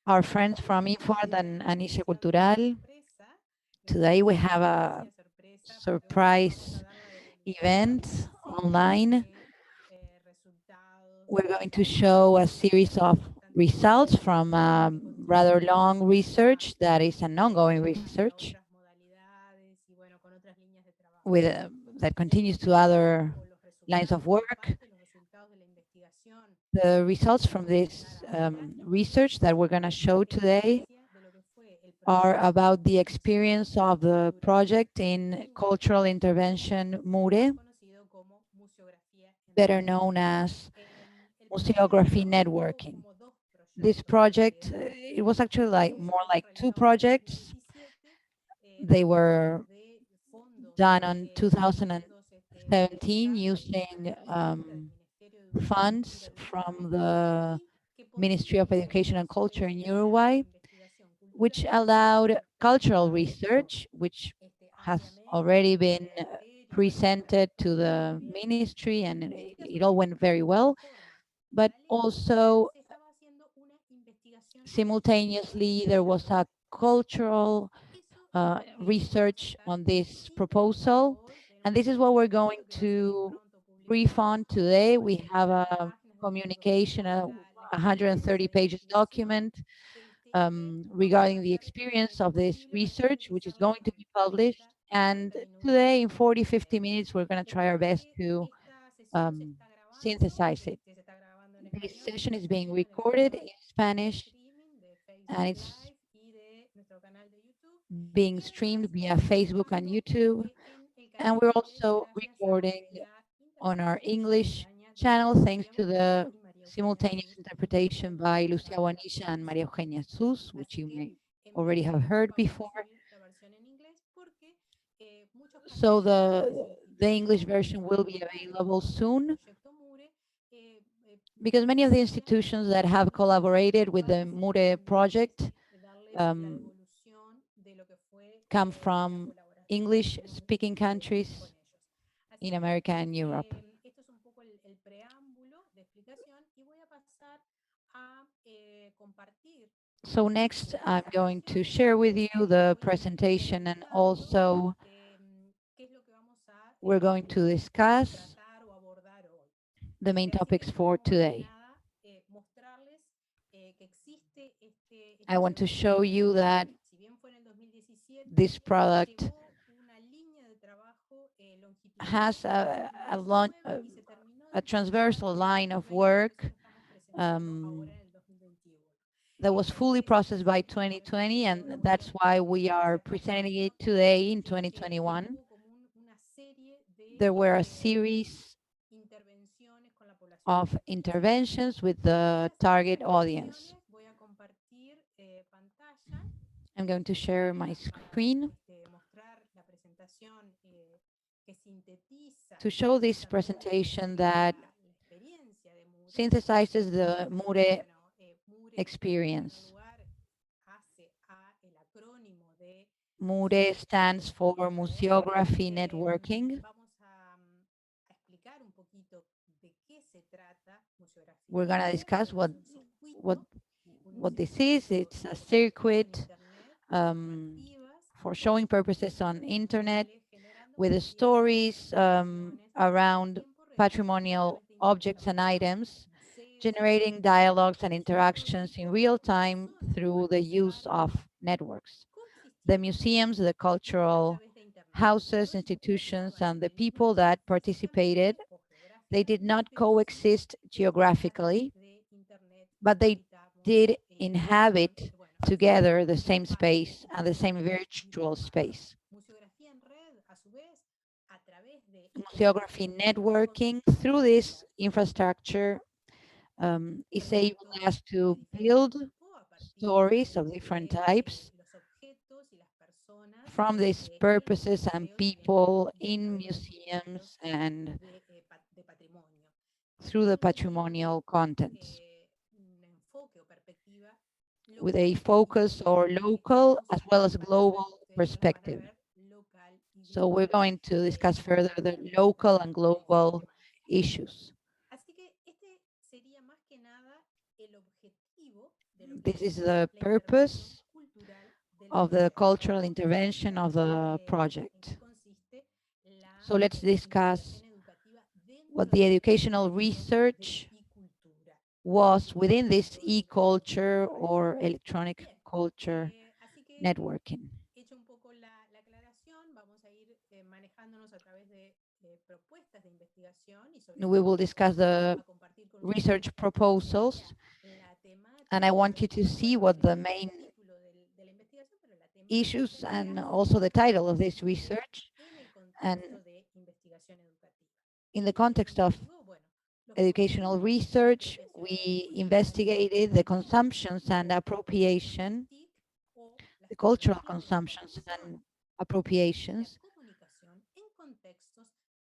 our friends from INFOART and Anicia Cultural. Today we have a surprise event online. We're going to show a series of results from a rather long research that is an ongoing research with that continues to other lines of work. The results from this research that we're going to show today are about the experience of the project in cultural intervention MuRe, better known as museography networking. This project, it was actually more like two projects. They were done on 2017 using funds from the Ministry of Education and Culture in Uruguay, which allowed cultural research, which has already been presented to the ministry, and it all went very well. But also, simultaneously, there was a cultural research on this proposal. And this is what we're going to brief on today. We have a communication, a 130 pages document regarding the experience of this research, which is going to be published. And today, in 40, 50 minutes, we're going to try our best to um, synthesize it. This session is being recorded in Spanish, and it's being streamed via Facebook and YouTube. And we're also recording on our English channel, thanks to the simultaneous interpretation by Lucía Bonilla and María Eugenia, which you may already have heard before. So the English version will be available soon, because many of the institutions that have collaborated with the MuRe project come from English-speaking countries in America and Europe. So next, I'm going to share with you the presentation, and also we're going to discuss the main topics for today. I want to show you that this product has a transversal line of work that was fully processed by 2020, and that's why we are presenting it today in 2021. There were a series of interventions with the target audience. I'm going to share my screen to show this presentation that synthesizes the MuRe experience. MuRe stands for Museography Networking. We're going to discuss what this is. It's a circuit for showing purposes on internet with stories around patrimonial objects and items, generating dialogues and interactions in real time through the use of networks. The museums, the cultural houses, institutions, and the people that participated, they did not coexist geographically, but they did inhabit together the same space and the same virtual space. Museography networking through this infrastructure is able us to build stories of different types from these purposes and people in museums and through the patrimonial contents, with a focus or local as well as global perspective. So we're going to discuss further the local and global issues. This is the purpose of the cultural intervention of the project. So let's discuss what the educational research was within this e-culture or electronic culture networking. We will discuss the research proposals, and I want you to see what the main issues and also the title of this research. And in the context of educational research, we investigated the consumptions and appropriation, the cultural consumptions and appropriations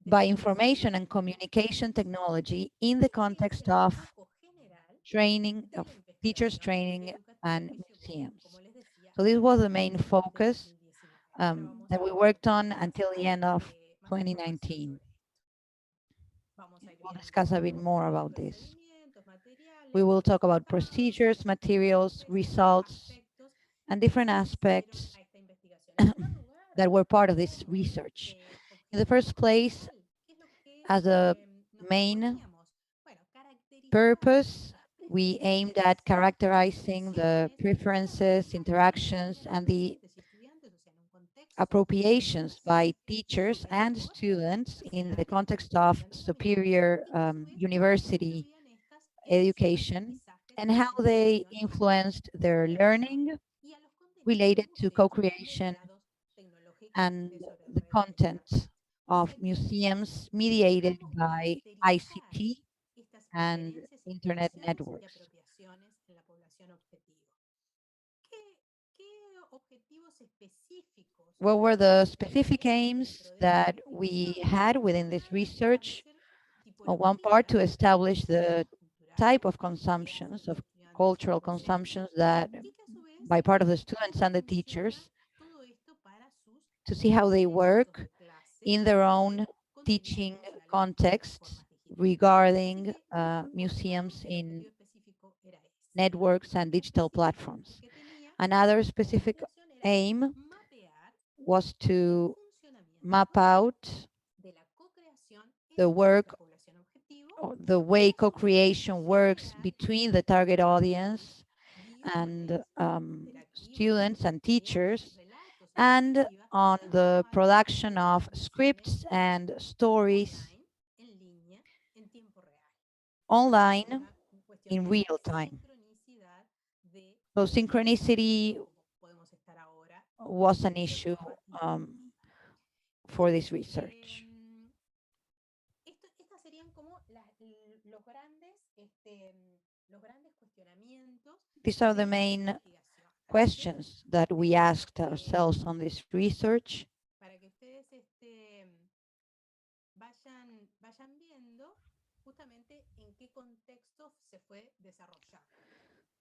by information and communication technology in the context of training, of teachers training and museums. So this was the main focus that we worked on until the end of 2019. We'll discuss a bit more about this. We will talk about procedures, materials, results, and different aspects that were part of this research. In the first place, as a main purpose, we aimed at characterizing the preferences, interactions, and the appropriations by teachers and students in the context of superior university education and how they influenced their learning related to co-creation and the content of museums mediated by ICT and internet networks. What were the specific aims that we had within this research? On one part, to establish the type of consumptions, of cultural consumptions that by part of the students and the teachers, to see how they work in their own teaching contexts regarding museums in networks and digital platforms. Another specific aim was to map out the work or the way co-creation works between the target audience and students and teachers, and on the production of scripts and stories online in real time. So synchronicity was an issue for this research. These are the main questions that we asked ourselves on this research.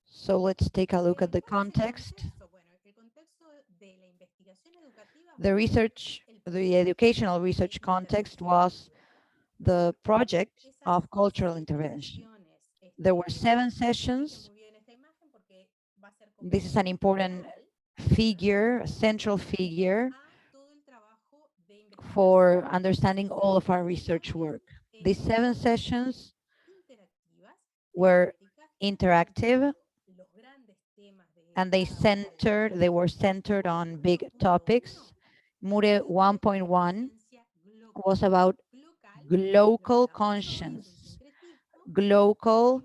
So let's take a look at the context. The research, the educational research context was the project of cultural intervention. There were 7 sessions. This is an important figure, a central figure for understanding all of our research work. These 7 sessions were interactive and they were centered on big topics. MuRe 1.1 was about local conscience. Local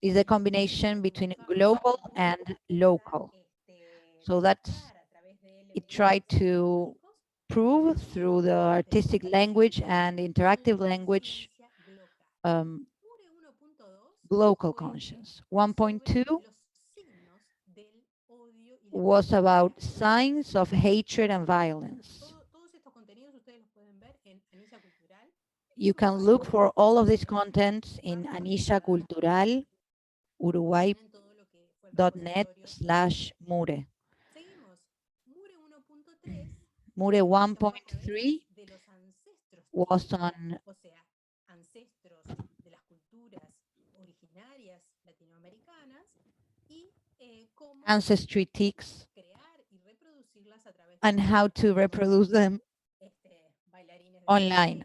is a combination between global and local. So that's, it tried to prove through the artistic language and interactive language local conscience. 1.2 was about signs of hatred and violence. You can look for all of these contents in Anisha Cultural, uruguay.net/MuRe. MuRe 1.3 was on ancestry tics and how to reproduce them online.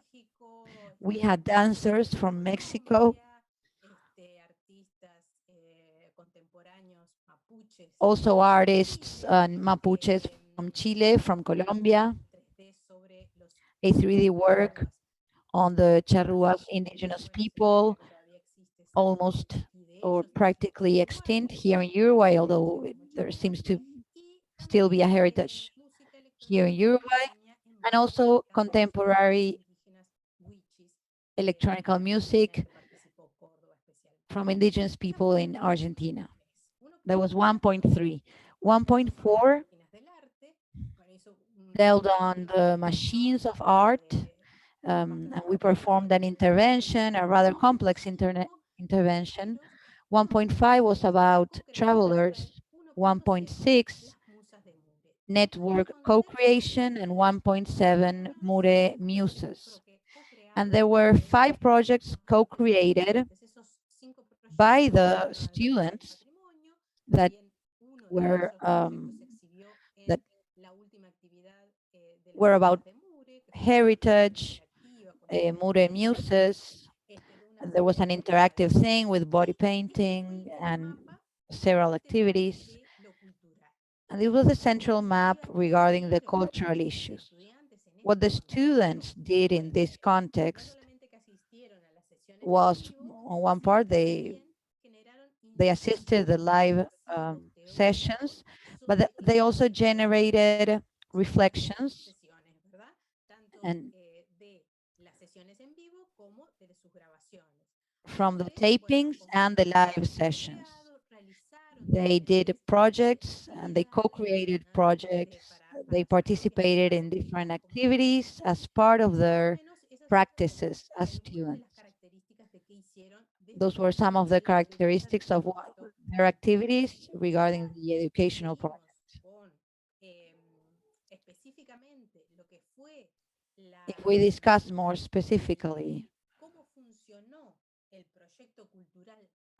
We had dancers from Mexico, also artists and Mapuches from Chile, from Colombia, a 3D work on the Charruas indigenous people, almost or practically extinct here in Uruguay, although there seems to still be a heritage here in Uruguay, and also contemporary electronic music from indigenous people in Argentina. That was 1.3. 1.4 dealt on the machines of art, and we performed an intervention, a rather complex intervention. 1.5 was about travelers, 1.6 network co-creation, and 1.7 MuRe muses. And there were 5 projects co-created by the students that were that were about heritage, MuRe muses. There was an interactive thing with body painting and several activities. And it was a central map regarding the cultural issues. What the students did in this context was, on one part, they assisted the live sessions, but they also generated reflections and from the tapings and the live sessions. They did projects and they co-created projects. They participated in different activities as part of their practices as students. Those were some of the characteristics of their activities regarding the educational project. If we discuss more specifically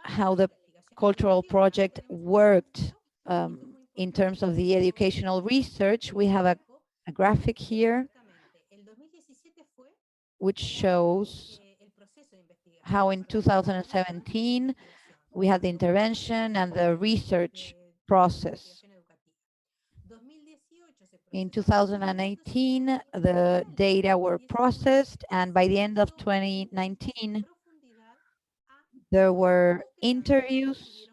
how the cultural project worked in terms of the educational research, we have a graphic here which shows how in 2017 we had the intervention and the research process. In 2018, the data were processed, and by the end of 2019, there were interviews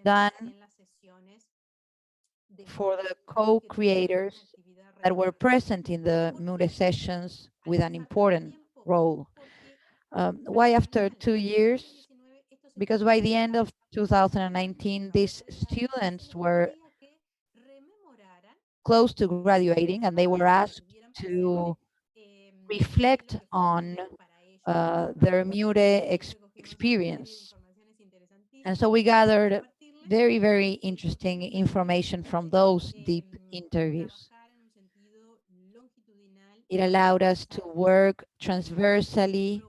done for the co-creators that were present in the MuRe sessions with an important role. Why after 2 years? Because by the end of 2019, these students were close to graduating and they were asked to reflect on their MuRe experience. And so we gathered very, very interesting information from those deep interviews. It allowed us to work transversally,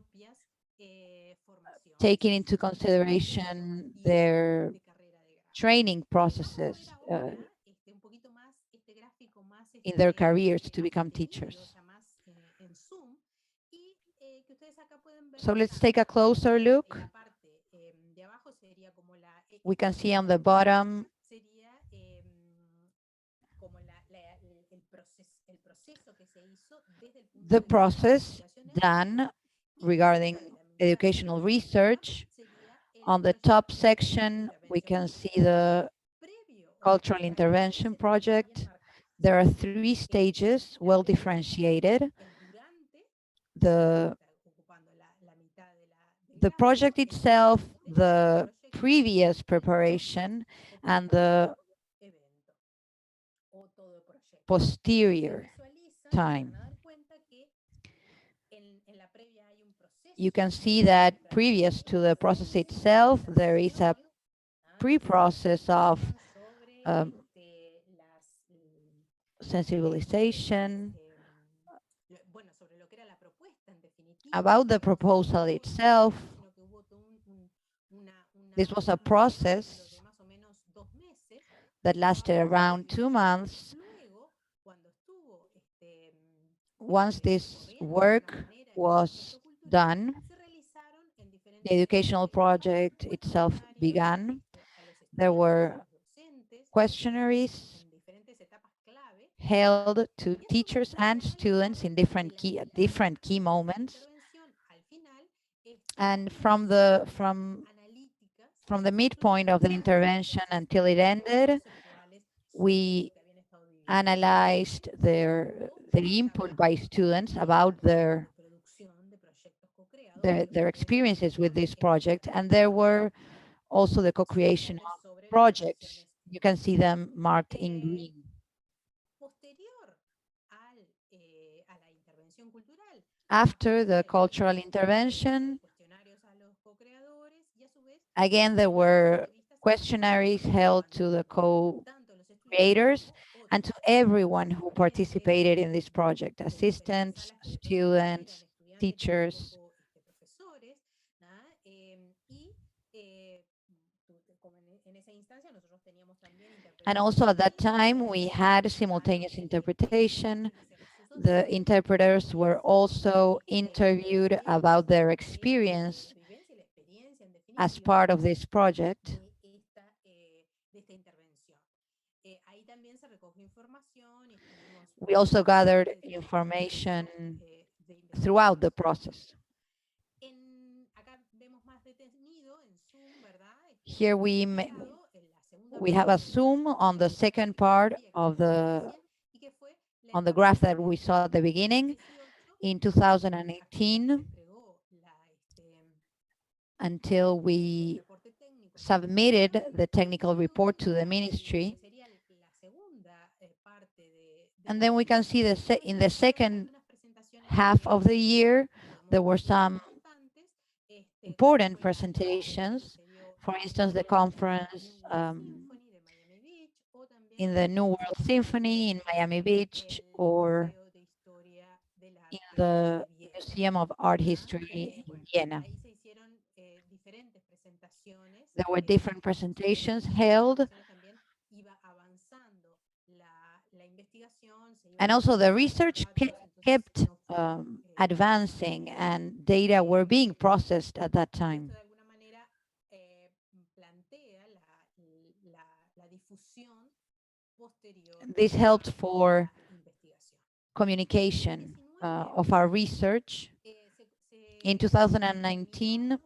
taking into consideration their training processes in their careers to become teachers. So let's take a closer look. We can see on the bottom the process done regarding educational research. On the top section, we can see the cultural intervention project. There are 3 stages, well differentiated. The project itself, the previous preparation, and the posterior time. You can see that previous to the process itself, there is a pre-process of sensibilization about the proposal itself. This was a process that lasted around 2 months. Once this work was done, the educational project itself began. There were questionnaires held to teachers and students in different key moments. And from the midpoint of the intervention until it ended, we analyzed the input by students about their experiences with this project, and there were also the co-creation of projects. You can see them marked in green. After the cultural intervention, again, there were questionnaires held to the co-creators and to everyone who participated in this project, assistants, students, teachers. And also at that time, we had simultaneous interpretation. The interpreters were also interviewed about their experience as part of this project. We also gathered information throughout the process. Here we have a zoom on the second part of on the graph that we saw at the beginning. In 2018, until we submitted the technical report to the ministry. And then we can see in the second half of the year, there were some important presentations. For instance, the conference in the New World Symphony in Miami Beach, or in the Museum of Art History in Vienna. There were different presentations held. And also the research kept advancing, and data were being processed at that time. This helped for communication of our research. In 2019,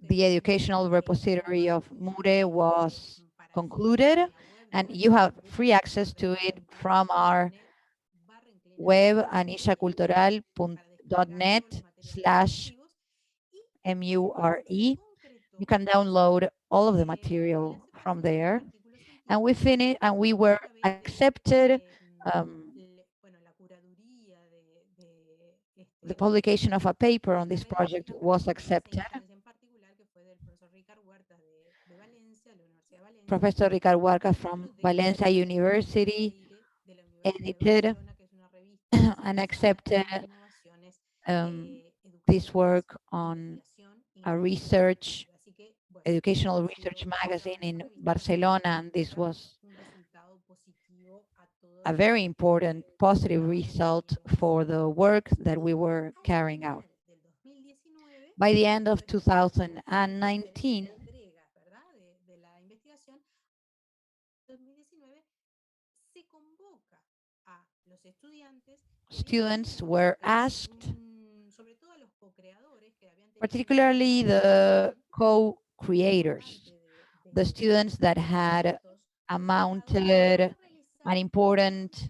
the educational repository of MuRe was concluded, and you have free access to it from our web, anishacultural.net/MuRe. You can download all of the material from there. And we finished, and we were accepted. The publication of a paper on this project was accepted. Professor Ricard Huarca from Valencia University edited and accepted this work on a educational research magazine in Barcelona, and this was a very important positive result for the work that we were carrying out. By the end of 2019, students were asked, particularly the co-creators, the students that had amounted an important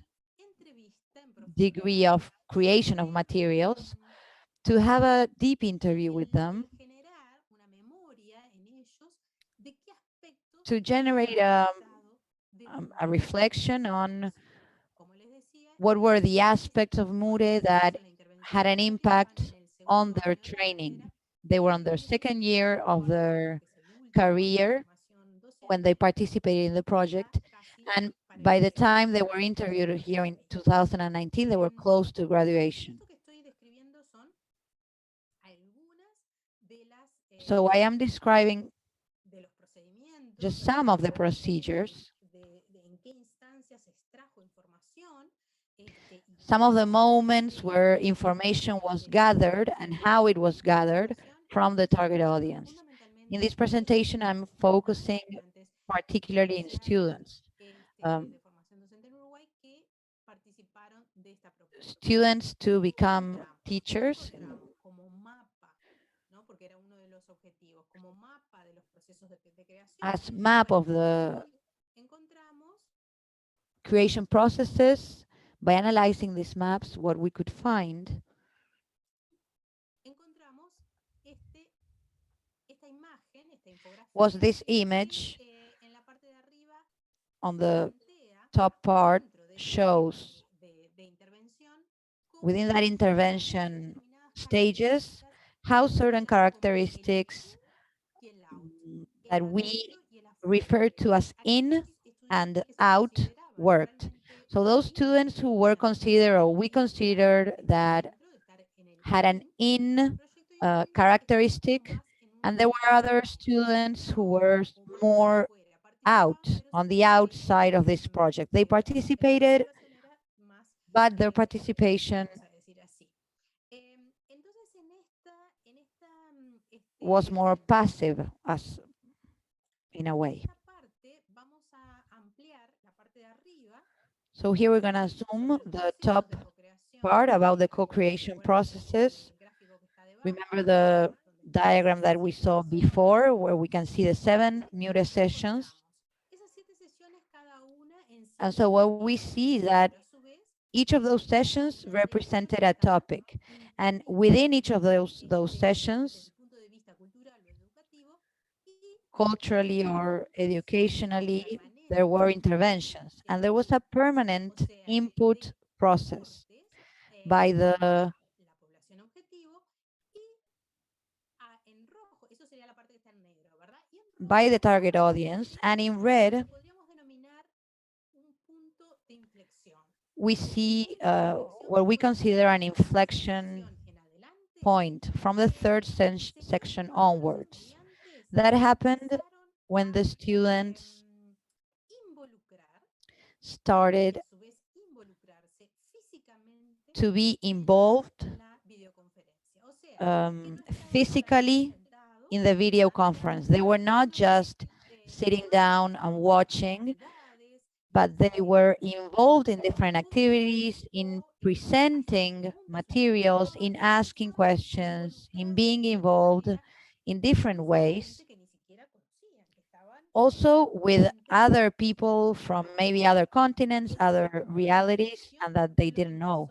degree of creation of materials, to have a deep interview with them, to generate a reflection on what were the aspects of MuRe that had an impact on their training. They were on their second year of their career when they participated in the project, and by the time they were interviewed here in 2019, they were close to graduation. So I am describing just some of the procedures, some of the moments where information was gathered and how it was gathered from the target audience. In this presentation, I'm focusing particularly in students. Students to become teachers as map of the creation processes. By analyzing these maps, what we could find was this image on the top part shows within that intervention stages how certain characteristics that we refer to as in and out worked. So those students who were considered, or we considered that had an in characteristic, and there were other students who were more out, on the outside of this project. They participated, but their participation was more passive, as in a way. So here we're going to zoom the top part about the co-creation processes. Remember the diagram that we saw before, where we can see the 7 MuRe sessions. And so what we see is that each of those sessions represented a topic. And within each of those sessions, culturally or educationally, there were interventions. And there was a permanent input process by the target audience. And in red, we see what we consider an inflection point from the third section onwards. That happened when the students started to be involved physically in the video conference. They were not just sitting down and watching, but they were involved in different activities, in presenting materials, in asking questions, in being involved in different ways. Also with other people from maybe other continents, other realities, and that they didn't know.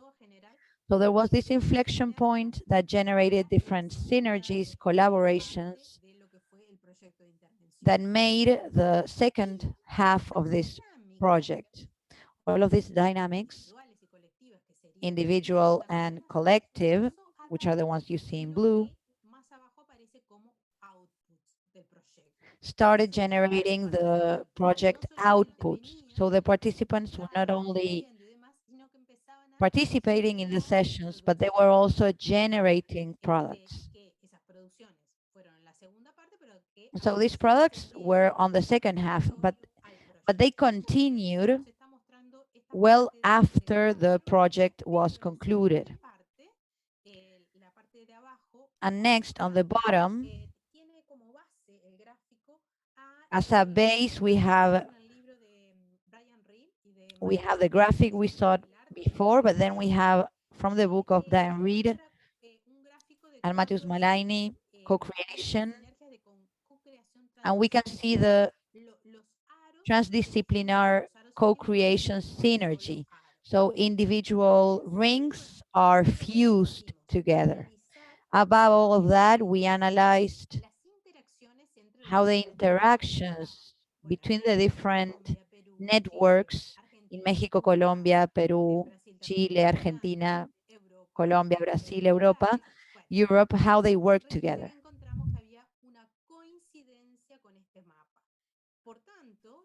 So there was this inflection point that generated different synergies, collaborations, that made the second half of this project. All of these dynamics, individual and collective, which are the ones you see in blue, started generating the project outputs. So the participants were not only participating in the sessions, but they were also generating products. So these products were on the second half, but they continued well after the project was concluded. And next, on the bottom, as a base, we have the graphic we saw before, but then we have from the book of Diane Reed and Matthews Malaini, co-creation, and we can see the transdisciplinary co-creation synergy. So individual rings are fused together. Above all of that, we analyzed how the interactions between the different networks in Mexico, Colombia, Peru, Chile, Argentina, Colombia, Brazil, Europa, Europe, how they work together.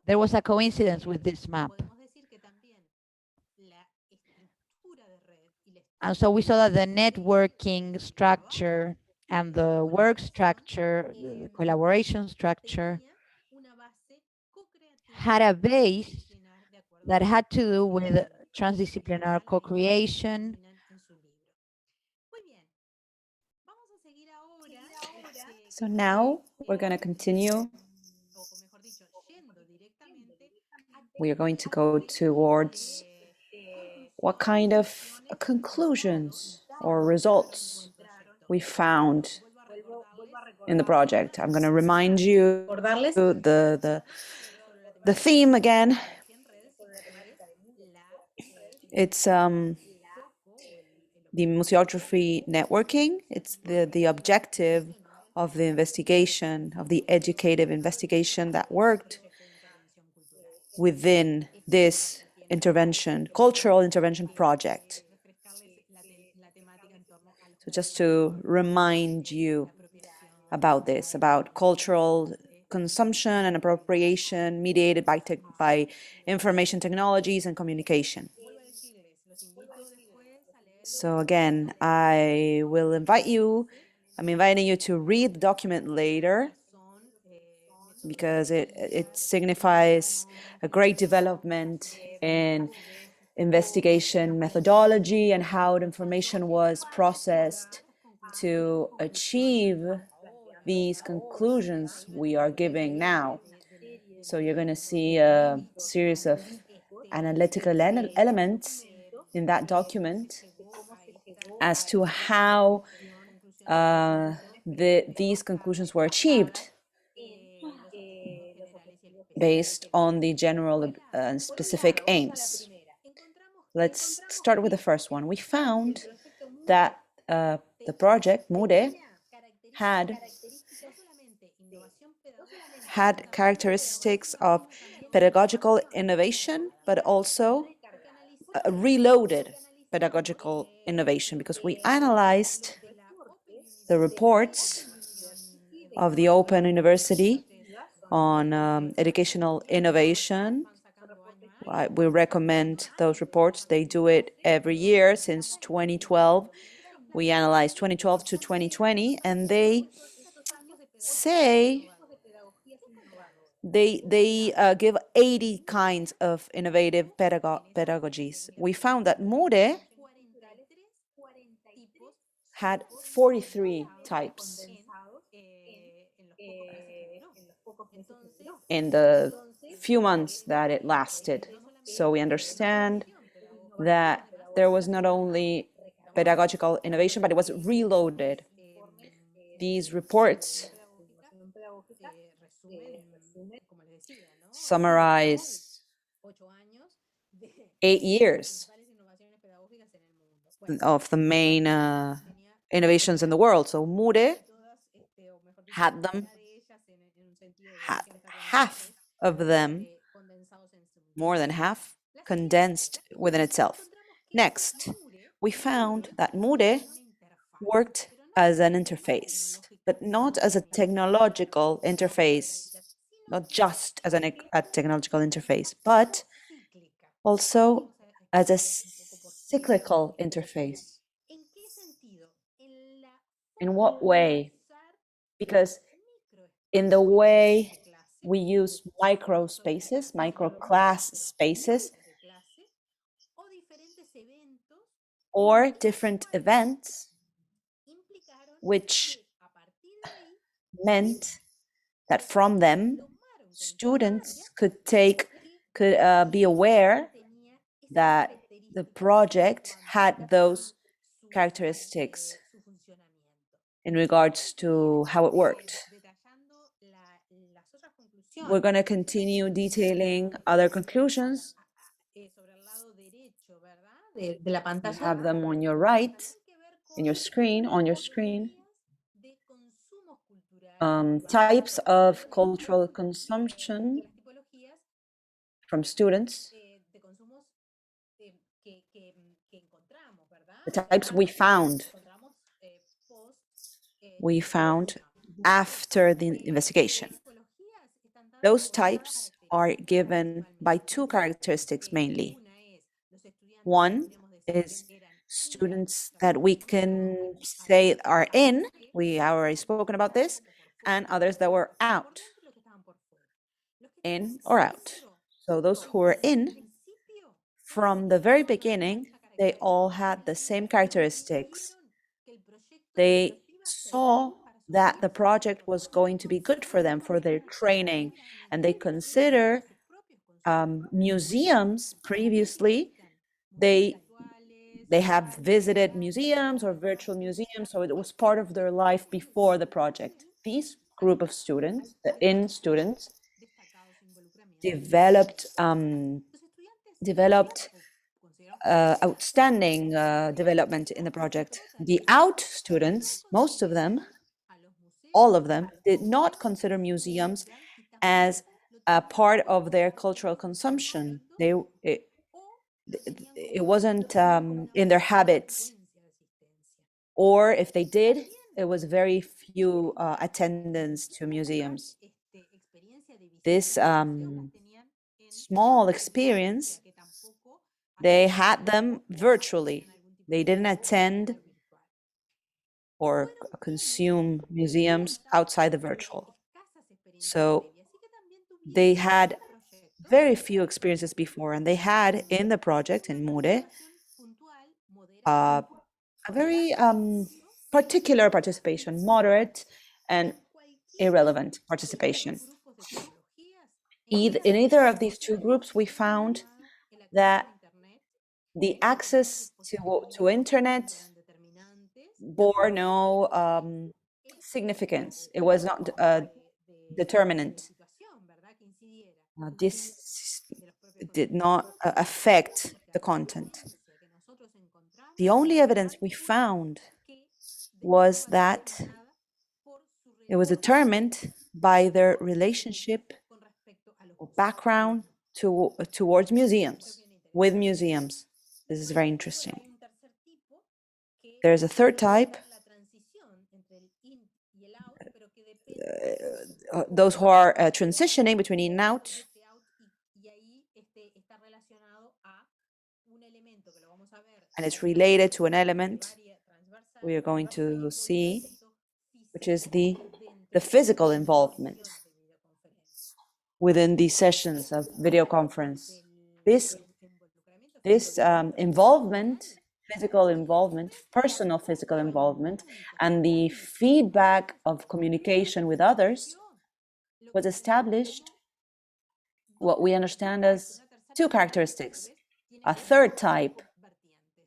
There was a coincidence with this map. And so we saw that the networking structure and the work structure, the collaboration structure, had a base that had to do with transdisciplinary co-creation. So now we're going to continue. We are going to go towards what kind of conclusions or results we found in the project. I'm going to remind you the theme again. It's the museography networking. It's the objective of the investigation, of the educative investigation that worked within this intervention, cultural intervention project. So just to remind you about this, about cultural consumption and appropriation mediated by information technologies and communication. So again, I'm inviting you to read the document later because it signifies a great development in investigation methodology and how the information was processed to achieve these conclusions we are giving now. So you're going to see a series of analytical elements in that document as to how these conclusions were achieved based on the general and specific aims. Let's start with the first one. We found that the project, MuRe, had characteristics of pedagogical innovation, but also a reloaded pedagogical innovation, because we analyzed the reports of the Open University on educational innovation. We recommend those reports. They do it every year since 2012. We analyzed 2012 to 2020, and they say they give 80 kinds of innovative pedagogies. We found that MuRe had 43 types in the few months that it lasted. So we understand that there was not only pedagogical innovation, but it was reloaded. These reports summarize 8 years of the main innovations in the world. So MuRe had half of them, more than half, condensed within itself. Next, we found that MuRe worked as an interface, but not as a technological interface, not just as a technological interface, but also as a cyclical interface. In what way? Because in the way we use micro spaces, micro class spaces, or different events, which meant that from them, students could be aware that the project had those characteristics in regards to how it worked. We're going to continue detailing other conclusions. You have them on your right, on your screen. Types of cultural consumption from students. The types we found after the investigation. Those types are given by two characteristics mainly. One is students that we can say are in, we already spoken about this, and others that were out, in or out. So those who were in, from the very beginning, they all had the same characteristics. They saw that the project was going to be good for them, for their training, and they consider museums previously. They they have visited museums or virtual museums, so it was part of their life before the project. These group of students, the in students, developed outstanding development in the project. The out students, most of them, all of them, did not consider museums as a part of their cultural consumption. It wasn't in their habits, or if they did, it was very few attendance to museums. This small experience, they had them virtually. They didn't attend or consume museums outside the virtual. So they had very few experiences before, and they had in the project in MuRe a very particular participation, moderate and irrelevant participation. In either of these two groups, we found that the access to internet bore no significance. It was not a determinant. This did not affect the content. The only evidence we found was that it was determined by their relationship or background towards museums, with museums. This is very interesting. There's a third type, those who are transitioning between in and out. And it's related to an element we are going to see, which is the physical involvement within these sessions of video conference. This involvement, physical involvement, personal physical involvement, and the feedback of communication with others was established what we understand as two characteristics. A third type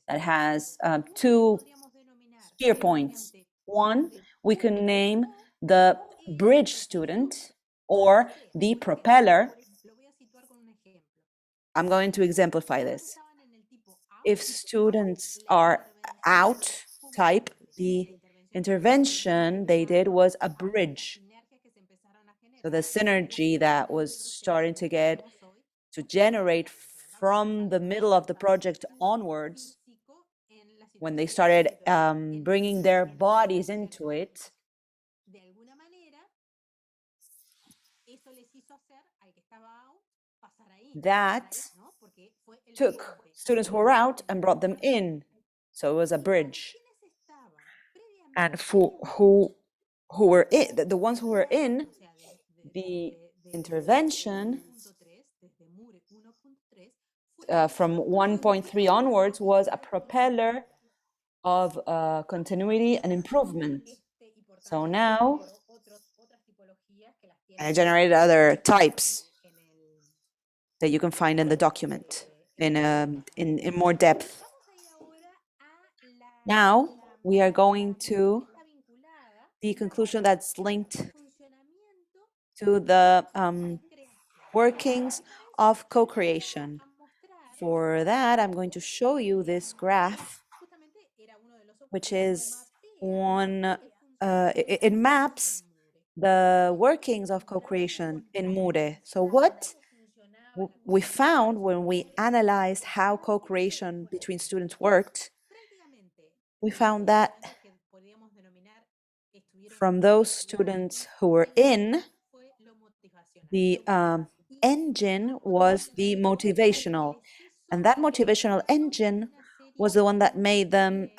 that has two spear points. One, we can name the bridge student or the propeller. I'm going to exemplify this. If students are out type, the intervention they did was a bridge. So the synergy that was starting to generate from the middle of the project onwards, when they started bringing their bodies into it, that took students who were out and brought them in. So it was a bridge. And who were in, the ones who were in the intervention from 1.3 onwards was a propeller of continuity and improvement. So now I generated other types that you can find in the document in more depth. Now we are going to the conclusion that's linked to the workings of co-creation. For that, I'm going to show you this graph, which is it maps the workings of co-creation in MuRe. So what we found when we analyzed how co-creation between students worked, we found that from those students who were in, the engine was the motivational. And that motivational engine was the one that made them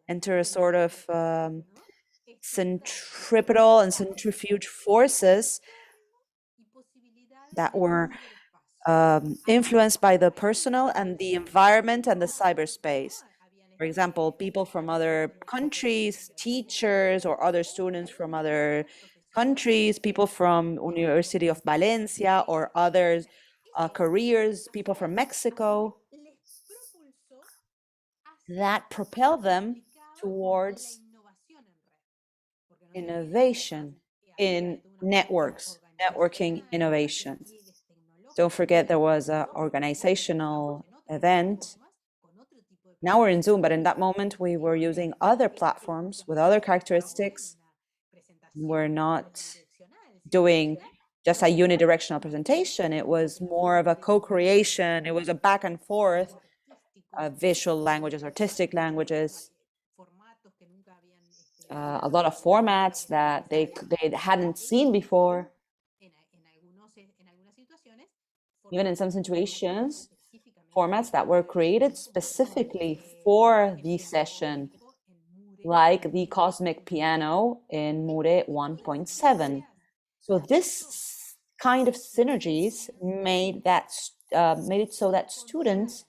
enter a sort of centripetal and centrifuge forces that were influenced by the personal and the environment and the cyberspace. For example, people from other countries, teachers or other students from other countries, people from University of Valencia or others, careers, people from Mexico, that propel them towards innovation in networks, networking innovations. Don't forget there was an organizational event. Now we're in Zoom, but in that moment we were using other platforms with other characteristics. We're not doing just a unidirectional presentation. It was more of a co-creation. It was a back and forth, visual languages, artistic languages, a lot of formats that they hadn't seen before. Even in some situations, formats that were created specifically for the session, like the cosmic piano in MuRe 1.7. So this kind of synergies made it so that students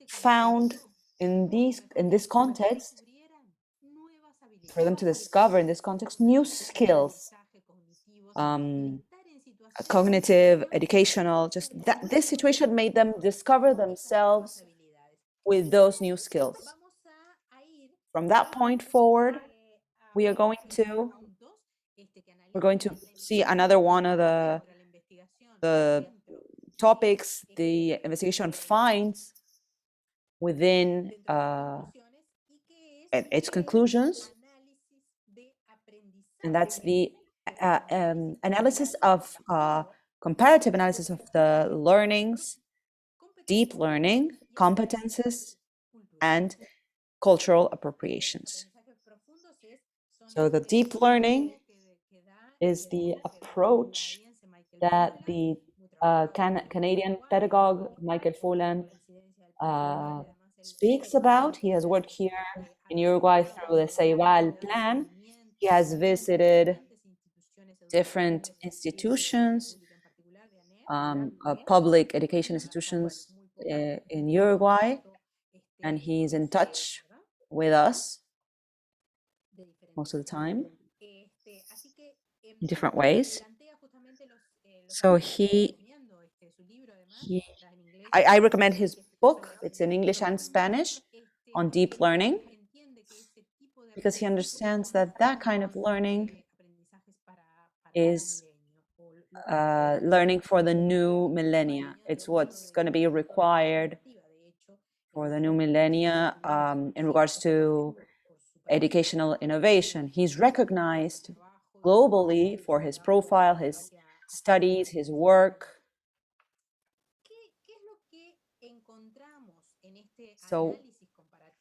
found in this context, for them to discover in this context, new skills, cognitive, educational, just that this situation made them discover themselves with those new skills. From that point forward, we are going to see another one of the topics the investigation finds within its conclusions, and that's the analysis of comparative analysis of the learnings, deep learning, competences, and cultural appropriations. So the deep learning is the approach that the Canadian pedagogue Michael Folan speaks about. He has worked here in Uruguay through the Ceibal plan. He has visited different institutions, public education institutions in Uruguay, and he's in touch with us most of the time in different ways. So I recommend his book. It's in English and Spanish on deep learning, because he understands that that kind of learning is learning for the new millennia. It's what's going to be required for the new millennia in regards to educational innovation. He's recognized globally for his profile, his studies, his work. So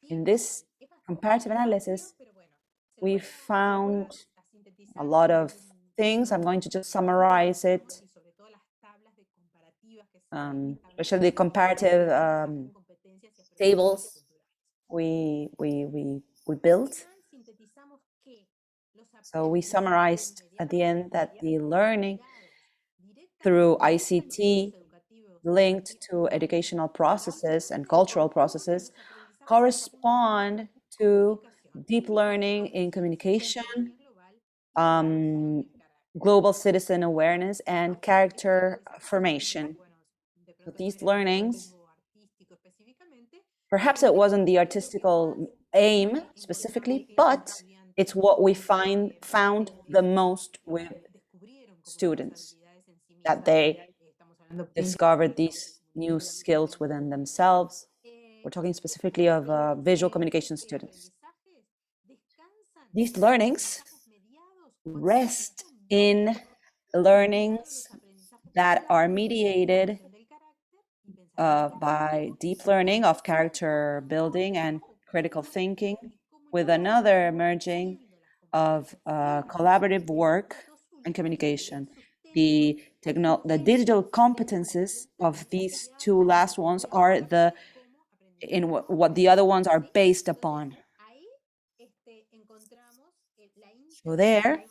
in this comparative analysis, we found a lot of things. I'm going to just summarize it, especially the comparative tables we built. So we summarized at the end that the learning through ICT linked to educational processes and cultural processes correspond to deep learning in communication, global citizen awareness, and character formation. But these learnings, perhaps it wasn't the artistical aim specifically, but it's what we found the most with students, that they discovered these new skills within themselves. We're talking specifically of visual communication students. These learnings rest in learnings that are mediated by deep learning of character building and critical thinking, with another merging of collaborative work and communication. The digital competences of these two last ones are what the other ones are based upon. So there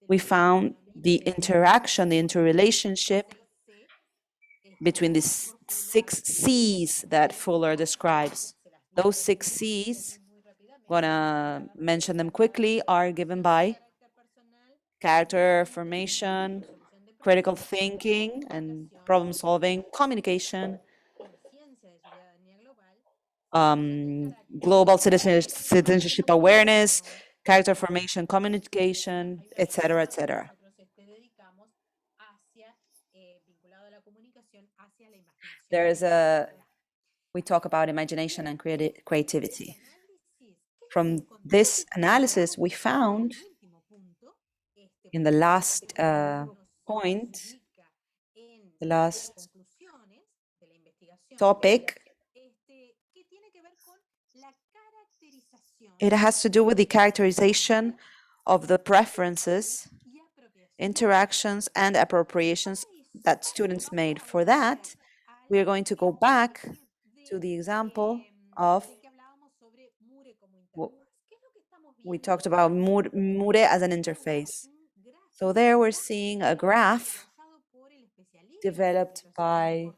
we found the interaction, the interrelationship between these 6 C's that Fuller describes. Those 6 C's, I'm gonna mention them quickly, are given by character formation, critical thinking and problem solving, communication, global citizenship awareness, character formation, communication, etc., etc. There is we talk about imagination and creativity. From this analysis, we found in the last point, the last topic, it has to do with the characterization of the preferences, interactions, and appropriations that students made. For that, we are going to go back to the example of we talked about MuRe as an interface. So there we're seeing a graph developed by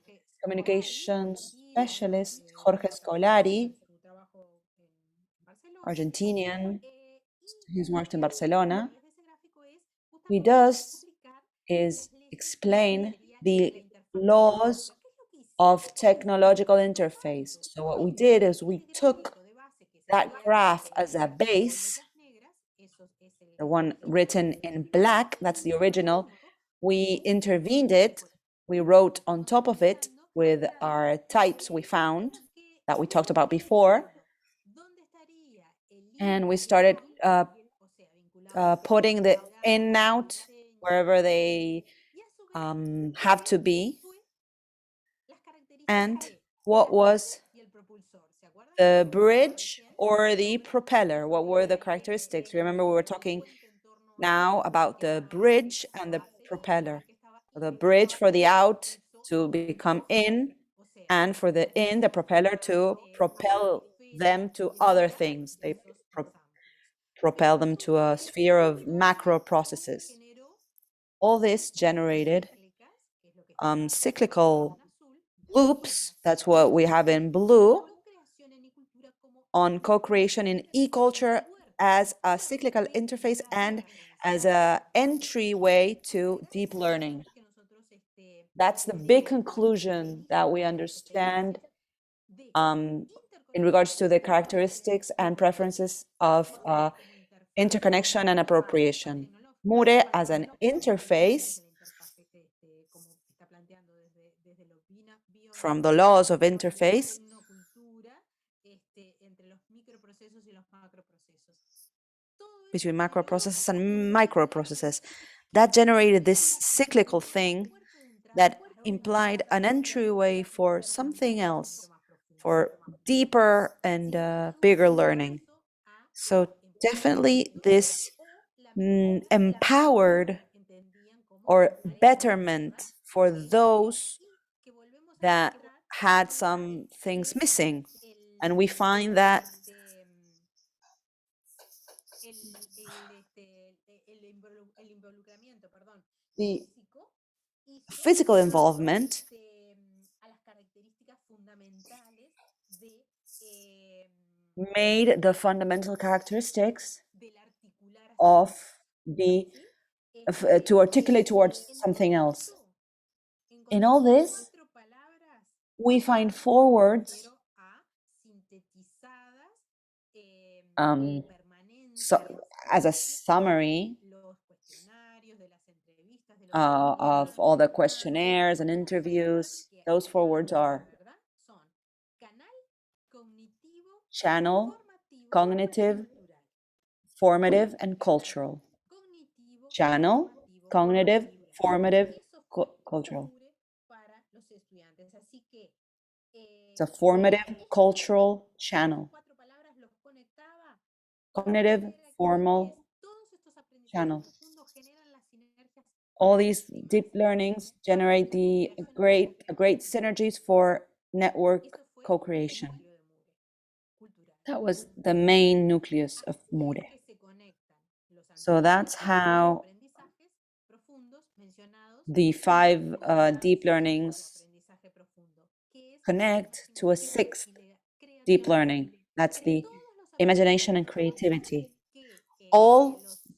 communications specialist Jorge Scolari, Argentinian. He's worked in Barcelona. What he does is explain the laws of technological interface. So what we did is we took that graph as a base, the one written in black, that's the original. We intervened it, we wrote on top of it with our types we found that we talked about before, and we started putting the in and out wherever they have to be. And what was the bridge or the propeller? What were the characteristics? Remember, we were talking now about the bridge and the propeller. The bridge for the out to become in, and for the in, the propeller to propel them to other things. They propel them to a sphere of macro processes. All this generated cyclical loops, that's what we have in blue, on co-creation in e-culture as a cyclical interface and as an entryway to deep learning. That's the big conclusion that we understand in regards to the characteristics and preferences of interconnection and appropriation. MuRe as an interface from the laws of interface between macro processes and micro processes. That generated this cyclical thing that implied an entryway for something else, for deeper and bigger learning. So definitely this empowered or betterment for those that had some things missing. And we find that the physical involvement made the fundamental characteristics of the to articulate towards something else. In all this, we find 4 words as a summary of all the questionnaires and interviews. Those 4 words are channel, cognitive, formative, and cultural. Channel, cognitive, formative, cultural. It's a formative, cultural channel. Cognitive, formal channel. All these deep learnings generate the great synergies for network co-creation. That was the main nucleus of MuRe. So that's how the 5 deep learnings connect to a sixth deep learning. That's the imagination and creativity. All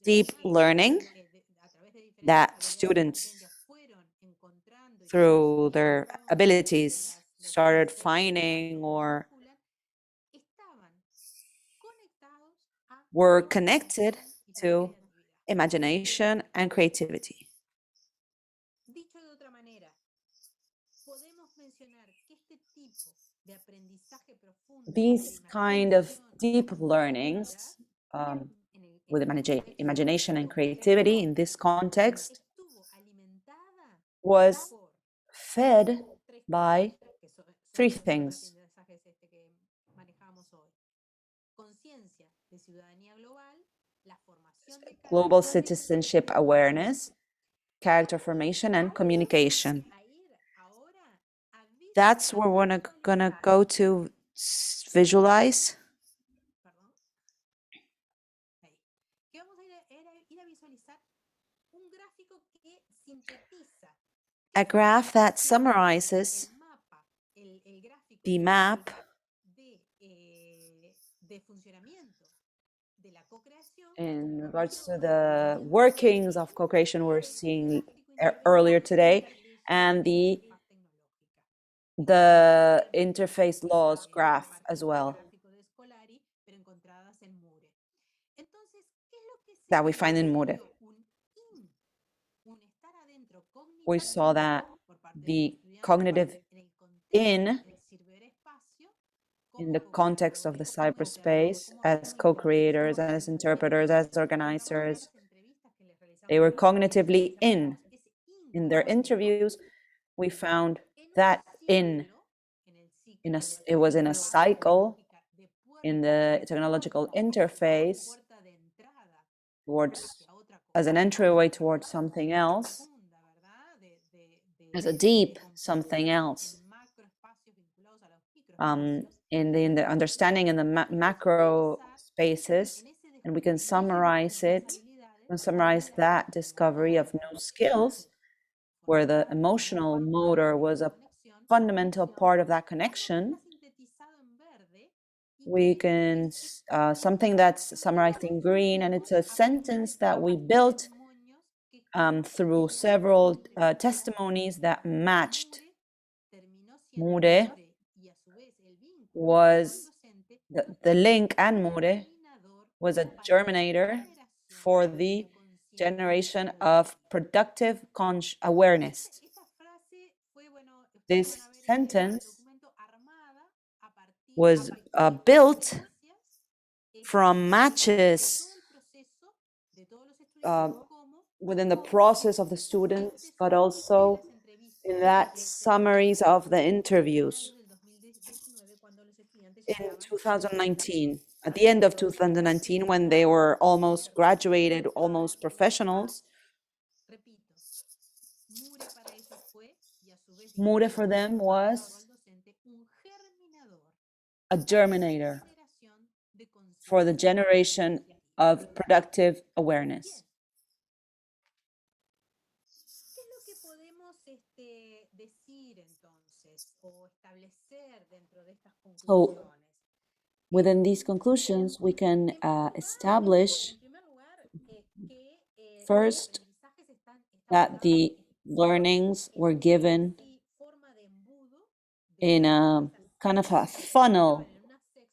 deep learning that students, through their abilities, started finding or were connected to imagination and creativity. These kind of deep learnings with imagination and creativity in this context was fed by three things: global citizenship awareness, character formation, and communication. That's where we're gonna go to visualize. A graph that summarizes the map in regards to the workings of co-creation we're seeing earlier today, and the interface laws graph as well that we find in MuRe. We saw that the cognitive in the context of the cyberspace as co-creators, as interpreters, as organizers, they were cognitively in. In their interviews, we found that it was in a cycle in the technological interface towards, as an entryway towards something else, as a deep something else. In the understanding in the macro spaces, and we can summarize it and summarize that discovery of new skills, where the emotional motor was a fundamental part of that connection. We can something that's summarized in green, and it's a sentence that we built through several testimonies that matched. MuRe was the link, and MuRe was a germinator for the generation of productive awareness. This sentence was built from matches within the process of the students, but also in that summaries of the interviews. In 2019, at the end of 2019, when they were almost graduated, almost professionals, MuRe for them was a germinator for the generation of productive awareness. So within these conclusions, we can establish first that the learnings were given in a kind of a funnel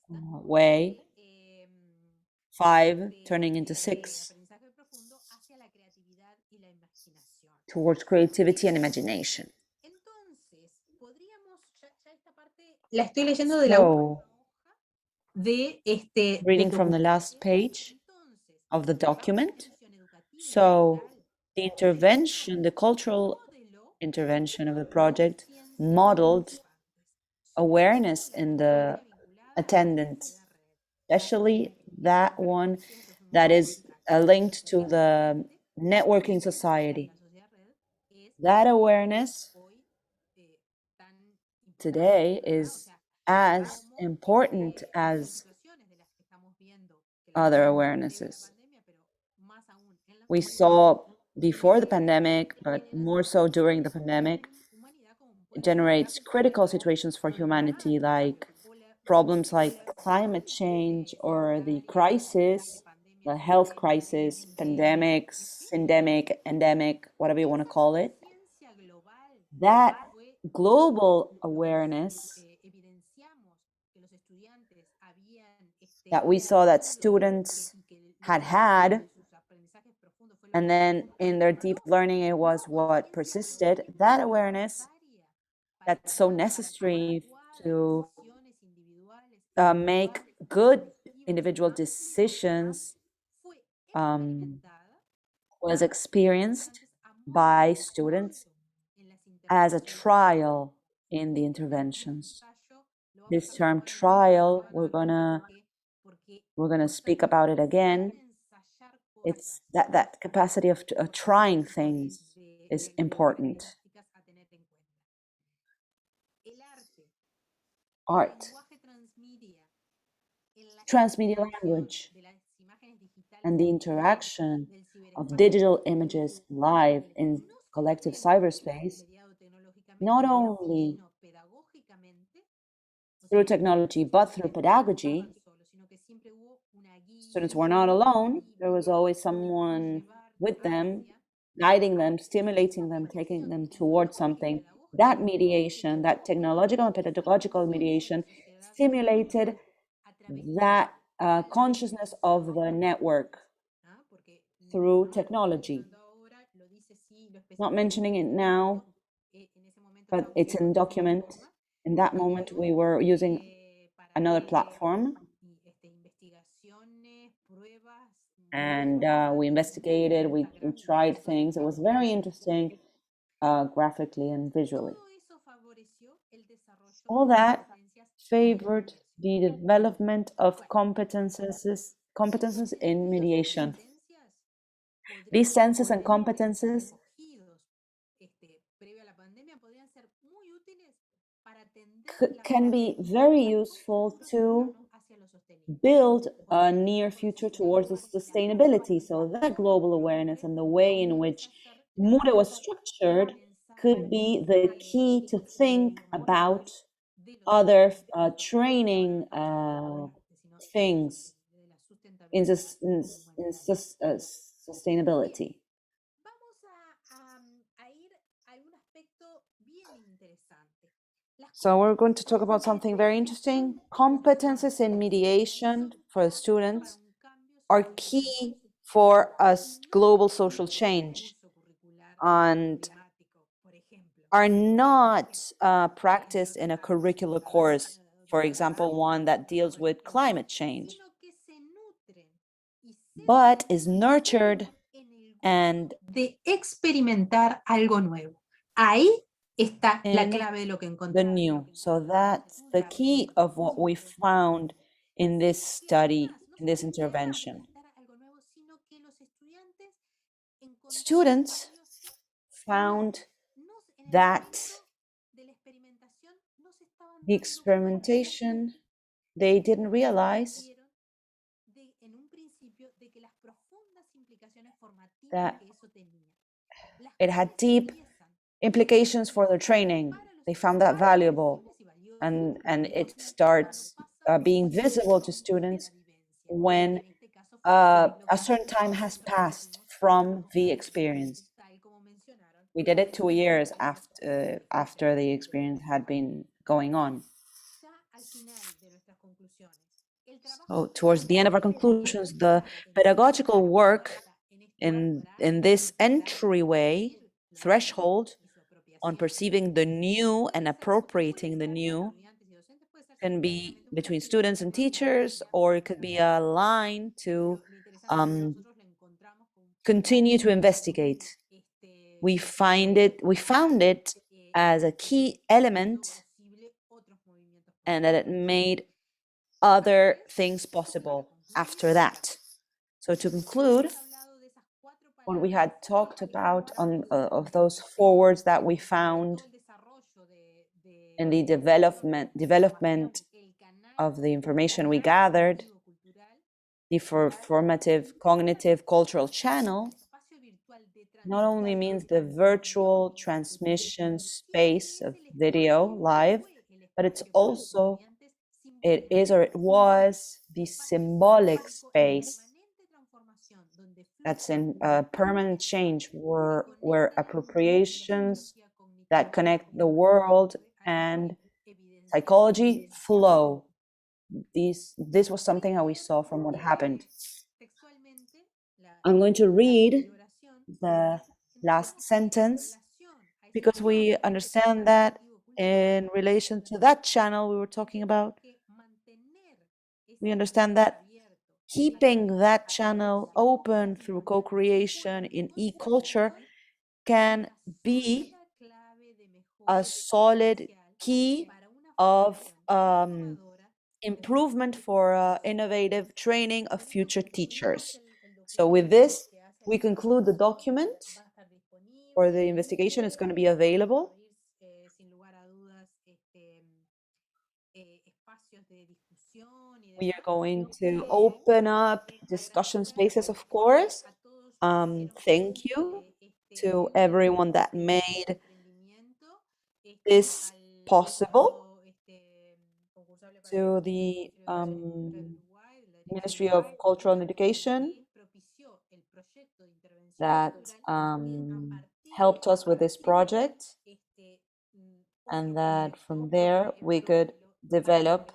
way, 5 turning into 6, towards creativity and imagination. La estoy leyendo de la So, reading from the last page of the document. So, the intervention, the cultural intervention of the project modeled awareness in the attendance, especially that one that is linked to the networking society. That awareness today is as important as other awarenesses. We saw before the pandemic, but more so during the pandemic, generates critical situations for humanity, like problems like climate change or the crisis, the health crisis, pandemics, syndemic, endemic, whatever you want to call it. That global awareness that we saw that students had, and then in their deep learning, it was what persisted, that awareness that's so necessary to make good individual decisions was experienced by students as a trial in the interventions. This term trial, we're gonna speak about it again. It's that capacity of trying things is important. Art, transmedia language, and the interaction of digital images live in collective cyberspace, not only through technology, but through pedagogy. Students were not alone. There was always someone with them, guiding them, stimulating them, taking them towards something. That mediation, that technological and pedagogical mediation, stimulated that consciousness of the network through technology. Not mentioning it now, but it's in document. In that moment, we were using another platform, and we investigated, we tried things. It was very interesting, graphically and visually. All that favored the development of competences in mediation. These senses and competences can be very useful to build a near future towards the sustainability. So that global awareness and the way in which MuRe was structured could be the key to think about other training things in sustainability. So we're going to talk about something very interesting. Competences in mediation for the students are key for us global social change and are not practiced in a curricular course, for example, one that deals with climate change, but is nurtured and de experimentar algo nuevo. Ahí está la clave de lo que the encontramos. new. So that's the key of what we found in this study, in this intervention. Students found that the experimentation, they didn't realize that it had deep implications for their training. They found that valuable, and it starts being visible to students when a certain time has passed from the experience. We did it 2 years after the experience had been going on. So towards the end of our conclusions, the pedagogical work in this entryway threshold on perceiving the new and appropriating the new can be between students and teachers, or it could be a line to continue to investigate. We found it as a key element, and that it made other things possible after that. So to conclude, what we had talked about of those 4 words that we found in the development of the information we gathered, the formative, cognitive, cultural channel, not only means the virtual transmission space of video live, but it is or it was the symbolic space that's in permanent change, where appropriations that connect the world and psychology flow. This was something that we saw from what happened. I'm going to read the last sentence because we understand that in relation to that channel we were talking about, we understand that keeping that channel open through co-creation in e-culture can be a solid key of improvement for innovative training of future teachers. So with this, we conclude the document, or the investigation is going to be available. We are going to open up discussion spaces, of course. Thank you to everyone that made this possible, to the Ministry of Cultural and Education that helped us with this project, and that from there we could develop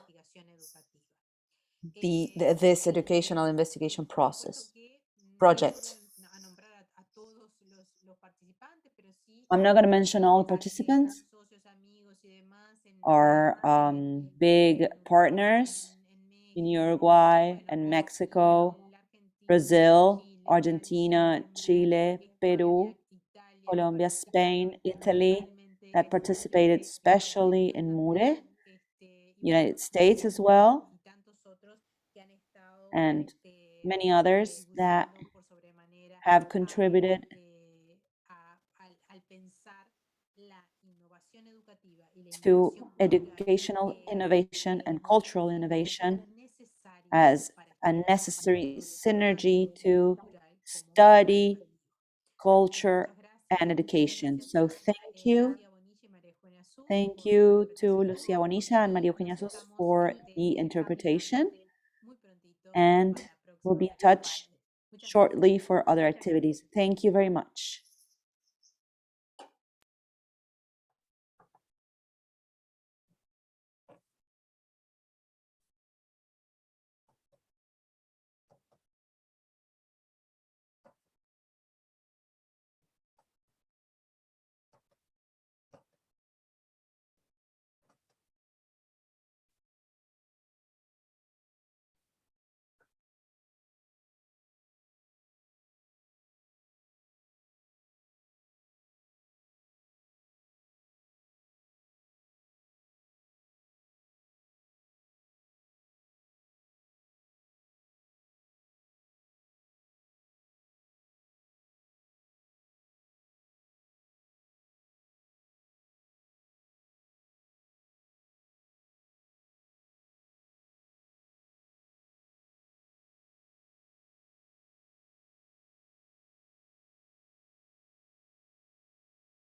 this educational investigation project. I'm not going to mention all participants. Our big partners in Uruguay and Mexico, Brazil, Argentina, Chile, Peru, Colombia, Spain, Italy, that participated especially in MuRe, United States as well, and many others that have contributed to educational innovation and cultural innovation as a necessary synergy to study culture and education. So thank you. Thank you to Lucía Bonilla and María Eugenia for the interpretation, and we'll be in touch shortly for other activities. Thank you very much.